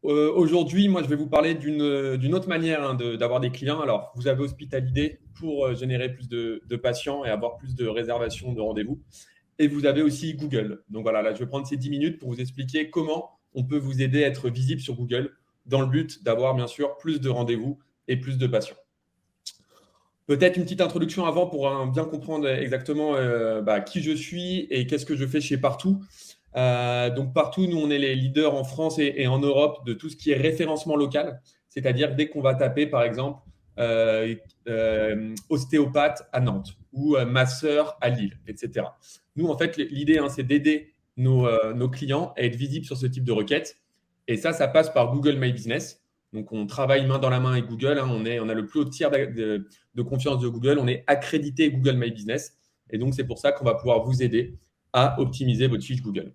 Aujourd'hui, moi, je vais vous parler d'une autre manière d'avoir des clients. Alors, vous avez Hospitalidé pour générer plus de patients et avoir plus de réservations de rendez-vous. Et vous avez aussi Google. Donc voilà, là, je vais prendre ces 10 minutes pour vous expliquer comment on peut vous aider à être visible sur Google dans le but d'avoir, bien sûr, plus de rendez-vous et plus de patients. Peut-être une petite introduction avant pour bien comprendre exactement qui je suis et qu'est-ce que je fais chez Partout. Donc Partout, nous, on est les leaders en France et en Europe de tout ce qui est référencement local. C'est-à-dire dès qu'on va taper, par exemple, ostéopathe à Nantes ou masseur à Lille, etc. Nous, en fait, l'idée, c'est d'aider nos clients à être visibles sur ce type de requête. Et ça passe par Google My Business. Donc, on travaille main dans la main avec Google. On a le plus haut tiers de confiance de Google. On est accrédité Google My Business. Et donc, c'est pour ça qu'on va pouvoir vous aider à optimiser votre fiche Google.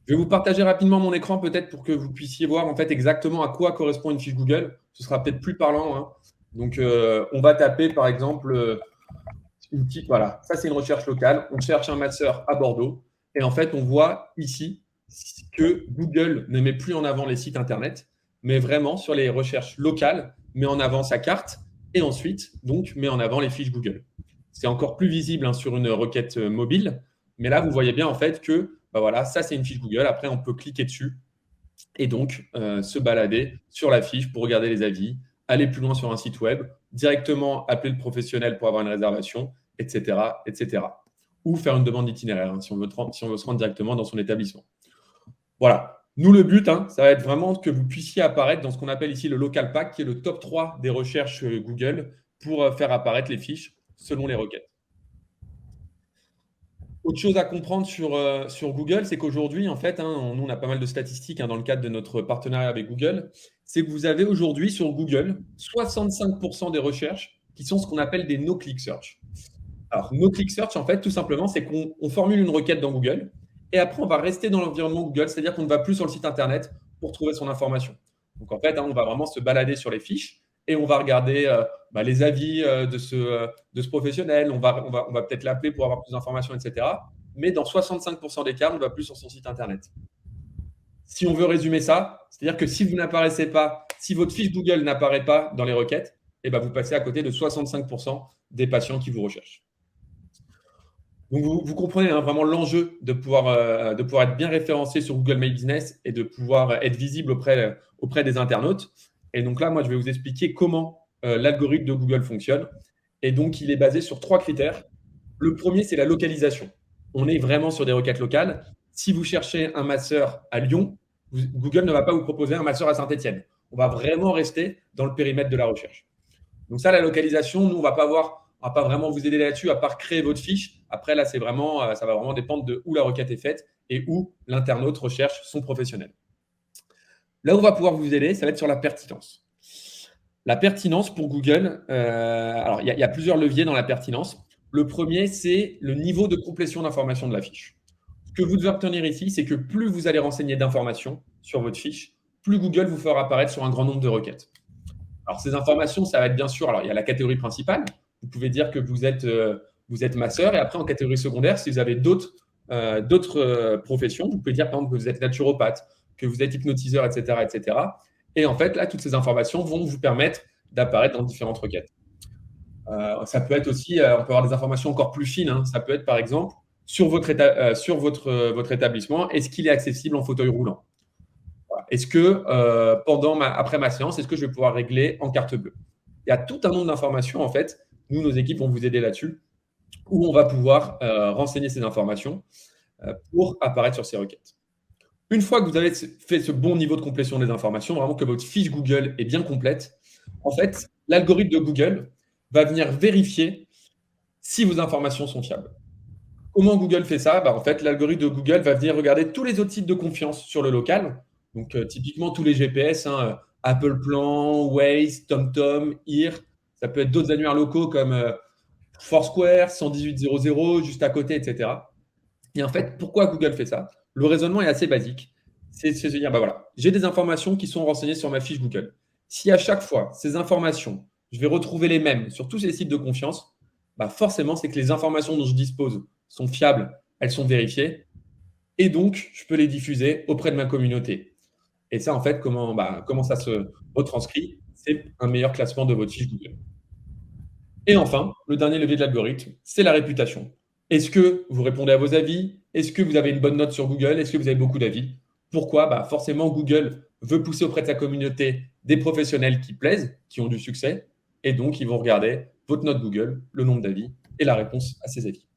Je vais vous partager rapidement mon écran peut-être pour que vous puissiez voir en fait exactement à quoi correspond une fiche Google. Ce sera peut-être plus parlant. Donc, on va taper par exemple une petite. Voilà, ça c'est une recherche locale. On cherche un masseur à Bordeaux. Et en fait, on voit ici que Google ne met plus en avant les sites internet, mais vraiment sur les recherches locales, met en avant sa carte et ensuite, donc, met en avant les fiches Google. C'est encore plus visible sur une requête mobile, mais là, vous voyez bien en fait que voilà, ça c'est une fiche Google. Après, on peut cliquer dessus et donc se balader sur la fiche pour regarder les avis, aller plus loin sur un site web, directement appeler le professionnel pour avoir une réservation, etc., etc. Ou faire une demande d'itinéraire si on veut se rendre directement dans son établissement. Voilà. Nous, le but, ça va être vraiment que vous puissiez apparaître dans ce qu'on appelle ici le local pack, qui est le top 3 des recherches Google pour faire apparaître les fiches selon les requêtes. Autre chose à comprendre sur Google, c'est qu'aujourd'hui, en fait, nous, on a pas mal de statistiques dans le cadre de notre partenariat avec Google. C'est que vous avez aujourd'hui sur Google 65% des recherches qui sont ce qu'on appelle des no-click search. Alors, no-click search, en fait, tout simplement, c'est qu'on formule une requête dans Google et après, on va rester dans l'environnement Google, c'est-à-dire qu'on ne va plus sur le site Internet pour trouver son information. Donc, en fait, on va vraiment se balader sur les fiches et on va regarder les avis de ce professionnel. On va peut-être l'appeler pour avoir plus d'informations, etc. Mais dans 65% des cas, on ne va plus sur son site Internet. Si on veut résumer ça, c'est-à-dire que si vous n'apparaissez pas, si votre fiche Google n'apparaît pas dans les requêtes, vous passez à côté de 65% des patients qui vous recherchent. Donc, vous comprenez vraiment l'enjeu de pouvoir être bien référencé sur Google My Business et de pouvoir être visible auprès des internautes. Et donc là, moi, je vais vous expliquer comment l'algorithme de Google fonctionne. Et donc, il est basé sur 3 critères. Le premier, c'est la localisation. On est vraiment sur des requêtes locales. Si vous cherchez un masseur à Lyon, Google ne va pas vous proposer un masseur à Saint-Étienne. On va vraiment rester dans le périmètre de la recherche. Donc ça, la localisation, nous, on ne va pas vraiment vous aider là-dessus, à part créer votre fiche. Après, là, ça va vraiment dépendre de où la requête est faite et où l'internaute recherche son professionnel. Là où on va pouvoir vous aider, ça va être sur la pertinence. La pertinence pour Google, alors il y a plusieurs leviers dans la pertinence. Le premier, c'est le niveau de complétion d'information de la fiche. Ce que vous devez retenir ici, c'est que plus vous allez renseigner d'informations sur votre fiche, plus Google vous fera apparaître sur un grand nombre de requêtes. Alors, ces informations, ça va être bien sûr, alors il y a la catégorie principale. Vous pouvez dire que vous êtes masseur et après, en catégorie secondaire, si vous avez d'autres professions, vous pouvez dire par exemple que vous êtes naturopathe, que vous êtes hypnotiseur, etc., etc. Et en fait, là, toutes ces informations vont vous permettre d'apparaître dans différentes requêtes. Ça peut être aussi, on peut avoir des informations encore plus fines. Ça peut être par exemple sur votre établissement, est-ce qu'il est accessible en fauteuil roulant? Est-ce que après ma séance, est-ce que je vais pouvoir régler en carte bleue? Il y a tout un nombre d'informations, en fait. Nous, nos équipes vont vous aider là-dessus, où on va pouvoir renseigner ces informations pour apparaître sur ces requêtes. Une fois que vous avez fait ce bon niveau de complétion des informations, vraiment que votre fiche Google est bien complète, en fait, l'algorithme de Google va venir vérifier si vos informations sont fiables. Comment Google fait ça? En fait, l'algorithme de Google va venir regarder tous les autres sites de confiance sur le local. Donc, typiquement, tous les GPS, Apple Plan, Waze, TomTom, Ear. Ça peut être d'autres annuaires locaux comme Foursquare, 11800, juste à côté, etc. Et en fait, pourquoi Google fait ça? Le raisonnement est assez basique. C'est de se dire, voilà, j'ai des informations qui sont renseignées sur ma fiche Google. Si à chaque fois, ces informations, je vais retrouver les mêmes sur tous ces sites de confiance, forcément, c'est que les informations dont je dispose sont fiables, elles sont vérifiées, et donc, je peux les diffuser auprès de ma communauté. Et ça, en fait, comment ça se retranscrit? C'est un meilleur classement de votre fiche Google. Et enfin, le dernier levier de l'algorithme, c'est la réputation. Est-ce que vous répondez à vos avis? Est-ce que vous avez une bonne note sur Google? Est-ce que vous avez beaucoup d'avis? Pourquoi? Forcément, Google veut pousser auprès de sa communauté des professionnels qui plaisent, qui ont du succès, et donc ils vont regarder votre note Google, le nombre d'avis et la réponse à ces avis.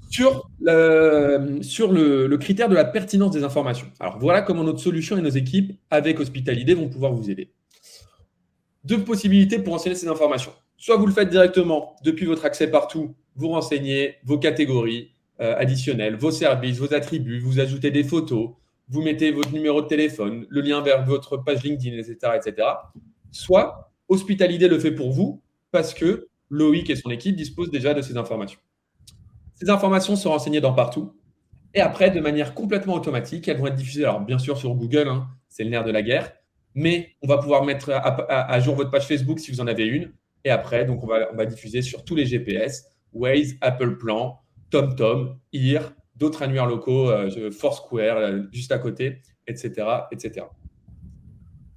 Sur le critère de la pertinence des informations. Alors voilà comment notre solution et nos équipes avec Hospitalidé vont pouvoir vous aider. Deux possibilités pour renseigner ces informations. Soit vous le faites directement depuis votre accès partout, vous renseignez vos catégories additionnelles, vos services, vos attributs, vous ajoutez des photos, vous mettez votre numéro de téléphone, le lien vers votre page LinkedIn, etc. etc. Soit Hospitalidé le fait pour vous parce que Loïc et son équipe disposent déjà de ces informations. Ces informations sont renseignées dans partout. Et après, de manière complètement automatique, elles vont être diffusées, alors bien sûr sur Google, hein, c'est le nerf de la guerre, mais on va pouvoir mettre à jour votre page Facebook si vous en avez une. Et après, donc on va diffuser sur tous les GPS, Waze, Apple Plan, TomTom, Ear, d'autres annuaires locaux, Foursquare, juste à côté, etc., etc.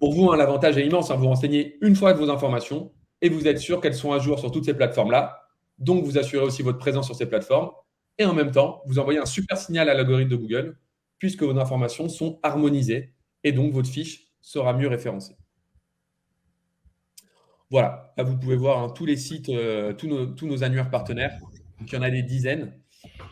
Pour vous, hein, l'avantage est immense. Hein, vous renseignez une fois de vos informations et vous êtes sûr qu'elles sont à jour sur toutes ces plateformes-là. Donc, vous assurez aussi votre présence sur ces plateformes. Et en même temps, vous envoyez un super signal à l'algorithme de Google puisque vos informations sont harmonisées et donc votre fiche sera mieux référencée. Voilà, là vous pouvez voir hein, tous les sites, tous nos annuaires partenaires. Donc, il y en a des dizaines.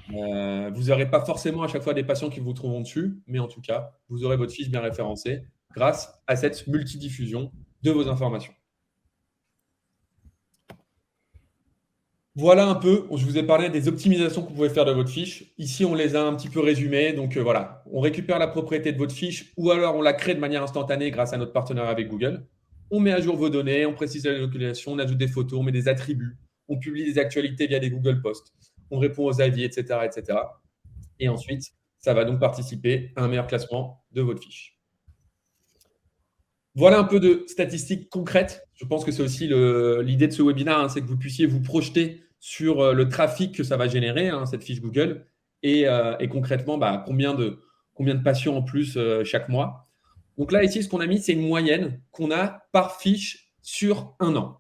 Vous n'aurez pas forcément à chaque fois des patients qui vous trouveront dessus, mais en tout cas, vous aurez votre fiche bien référencée grâce à cette multidiffusion de vos informations. Voilà un peu, je vous ai parlé des optimisations que vous pouvez faire de votre fiche. Ici, on les a un petit peu résumées. Donc voilà, on récupère la propriété de votre fiche ou alors on la crée de manière instantanée grâce à notre partenariat avec Google. On met à jour vos données, on précise la localisation, on ajoute des photos, on met des attributs, on publie des actualités via des Google Posts, on répond aux avis, etc., etc. Et ensuite, ça va donc participer à un meilleur classement de votre fiche. Voilà un peu de statistiques concrètes. Je pense que c'est aussi l'idée de ce webinaire, hein, c'est que vous puissiez vous projeter sur le trafic que ça va générer, hein, cette fiche Google, et concrètement, combien de patients en plus chaque mois. Donc là, ici, ce qu'on a mis, c'est une moyenne qu'on a par fiche sur un an.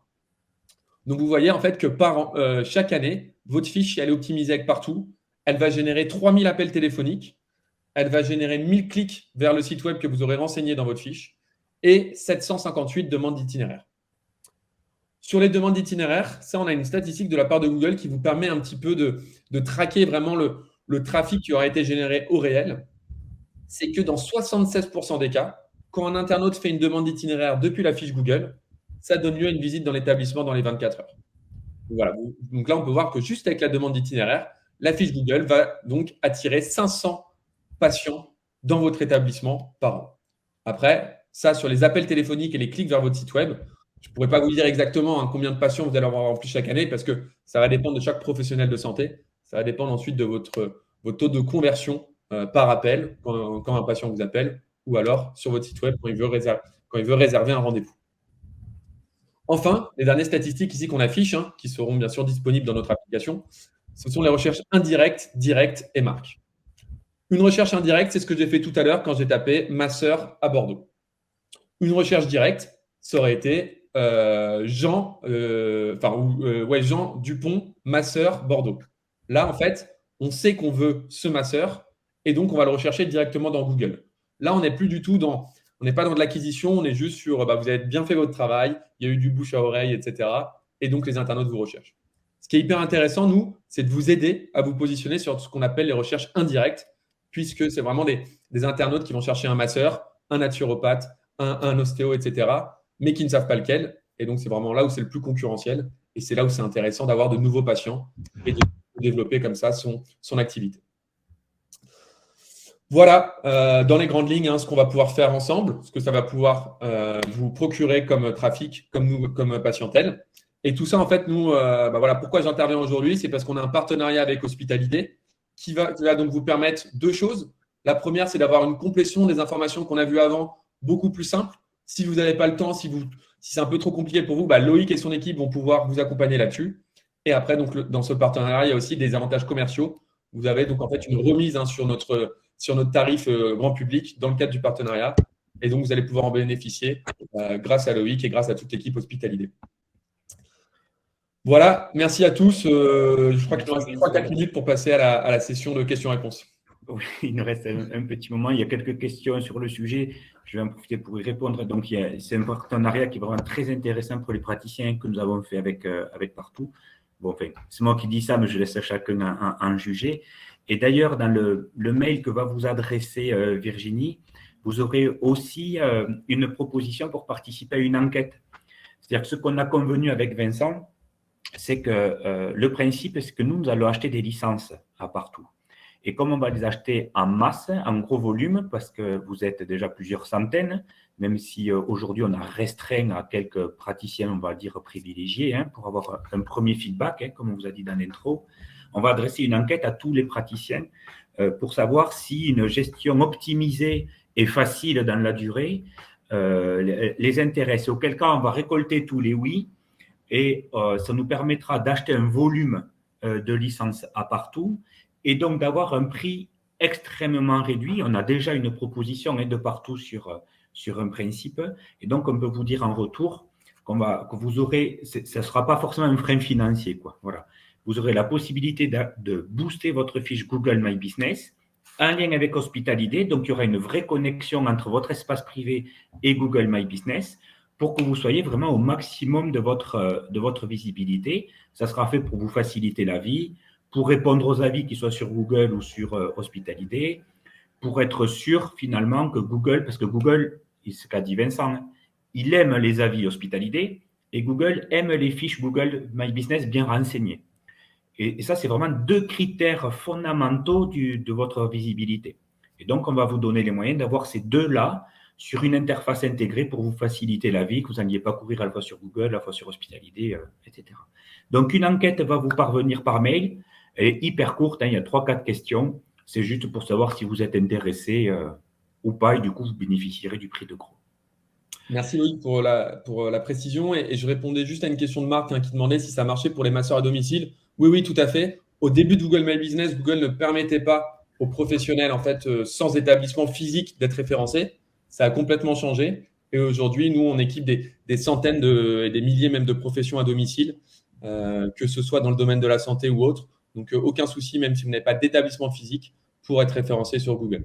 Donc vous voyez en fait que chaque année, votre fiche, elle est optimisée avec partout. Elle va générer 3000 appels téléphoniques. Elle va générer 1000 clics vers le site web que vous aurez renseigné dans votre fiche et 758 demandes d'itinéraire. Sur les demandes d'itinéraire, ça, on a une statistique de la part de Google qui vous permet un petit peu de traquer vraiment le trafic qui aura été généré au réel. C'est que dans 76% des cas, quand un internaute fait une demande d'itinéraire depuis la fiche Google, ça donne lieu à une visite dans l'établissement dans les 24 heures. Voilà. Donc là, on peut voir que juste avec la demande d'itinéraire, la fiche Google va donc attirer 500 patients dans votre établissement par an. Après, ça, sur les appels téléphoniques et les clics vers votre site web, je ne pourrais pas vous dire exactement hein, combien de patients vous allez avoir en plus chaque année parce que ça va dépendre de chaque professionnel de santé. Ça va dépendre ensuite de votre taux de conversion par appel quand un patient vous appelle ou alors sur votre site web quand il veut réserver un rendez-vous. Enfin, les dernières statistiques ici qu'on affiche, hein, qui seront bien sûr disponibles dans notre application, ce sont les recherches indirectes, directes et marques. Une recherche indirecte, c'est ce que j'ai fait tout à l'heure quand j'ai tapé ma sœur à Bordeaux. Une recherche directe, ça aurait été Jean Dupont, ma sœur, Bordeaux. Là, en fait, on sait qu'on veut ce masseur et donc on va le rechercher directement dans Google. Là, on n'est plus du tout on n'est pas dans de l'acquisition, on est juste sur vous avez bien fait votre travail, il y a eu du bouche à oreille, etc. Et donc les internautes vous recherchent. Ce qui est hyper intéressant, nous, c'est de vous aider à vous positionner sur ce qu'on appelle les recherches indirectes, puisque c'est vraiment des internautes qui vont chercher un masseur, un naturopathe, un ostéo, etc., mais qui ne savent pas lequel. Et donc, c'est vraiment là où c'est le plus concurrentiel. Et c'est là où c'est intéressant d'avoir de nouveaux patients et de développer comme ça son activité. Voilà, dans les grandes lignes, hein, ce qu'on va pouvoir faire ensemble, ce que ça va pouvoir vous procurer comme trafic, comme patientèle. Et tout ça, en fait, nous, voilà, pourquoi j'interviens aujourd'hui, c'est parce qu'on a un partenariat avec Hospitalidé qui va donc vous permettre deux choses. La première, c'est d'avoir une complétion des informations qu'on a vues avant, beaucoup plus simple. Si vous n'avez pas le temps, si c'est un peu trop compliqué pour vous, Loïc et son équipe vont pouvoir vous accompagner là-dessus. Et après, donc, dans ce partenariat, il y a aussi des avantages commerciaux. Vous avez donc en fait une remise hein, sur notre sur notre tarif grand public dans le cadre du partenariat. Et donc, vous allez pouvoir en bénéficier grâce à Loïc et grâce à toute l'équipe Hospitalidé. Voilà, merci à tous. Je crois qu'il nous reste 3-4 minutes pour passer à la session de questions-réponses. Oui, il nous reste un petit moment. Il y a quelques questions sur le sujet. Je vais en profiter pour y répondre. Donc, c'est un partenariat qui est vraiment très intéressant pour les praticiens que nous avons fait avec Partout. Bon, enfin, c'est moi qui dis ça, mais je laisse chacun en juger. Et d'ailleurs, dans le mail que va vous adresser Virginie, vous aurez aussi une proposition pour participer à une enquête. C'est-à-dire que ce qu'on a convenu avec Vincent, c'est que le principe, c'est que nous allons acheter des licences à Partout. Et comme on va les acheter en masse, en gros volume, parce que vous êtes déjà plusieurs centaines, même si aujourd'hui on a restreint à quelques praticiens, on va dire privilégiés, pour avoir un premier feedback, comme on vous a dit dans l'intro, on va adresser une enquête à tous les praticiens pour savoir si une gestion optimisée et facile dans la durée les intéresse. Auquel cas, on va récolter tous les oui et ça nous permettra d'acheter un volume de licences à Partout et donc d'avoir un prix extrêmement réduit. On a déjà une proposition de Partout sur un principe. Et donc, on peut vous dire en retour que vous aurez, ça ne sera pas forcément un frein financier, quoi. Voilà. Vous aurez la possibilité de booster votre fiche Google My Business en lien avec Hospitalidé. Donc, il y aura une vraie connexion entre votre espace privé et Google My Business pour que vous soyez vraiment au maximum de votre visibilité. Ça sera fait pour vous faciliter la vie, pour répondre aux avis, qu'ils soient sur Google ou sur Hospitalidé, pour être sûr finalement que Google, parce que Google, ce qu'a dit Vincent, il aime les avis Hospitalidé et Google aime les fiches Google My Business bien renseignées. Et ça, c'est vraiment deux critères fondamentaux de votre visibilité. Et donc, on va vous donner les moyens d'avoir ces deux-là sur une interface intégrée pour vous faciliter la vie, que vous n'alliez pas courir à la fois sur Google, à la fois sur Hospitalidé, etc. Donc, une enquête va vous parvenir par mail. Elle est hyper courte, il y a 3-4 questions. C'est juste pour savoir si vous êtes intéressé ou pas, et du coup, vous bénéficierez du prix de gros. Merci Loïc pour la précision. Et je répondais juste à une question de Marc qui demandait si ça marchait pour les masseurs à domicile. Oui, tout à fait. Au début de Google My Business, Google ne permettait pas aux professionnels sans établissement physique d'être référencés. Ça a complètement changé. Et aujourd'hui, nous, on équipe des centaines et des milliers même de professions à domicile, que ce soit dans le domaine de la santé ou autre. Donc, aucun souci, même si vous n'avez pas d'établissement physique, pour être référencé sur Google.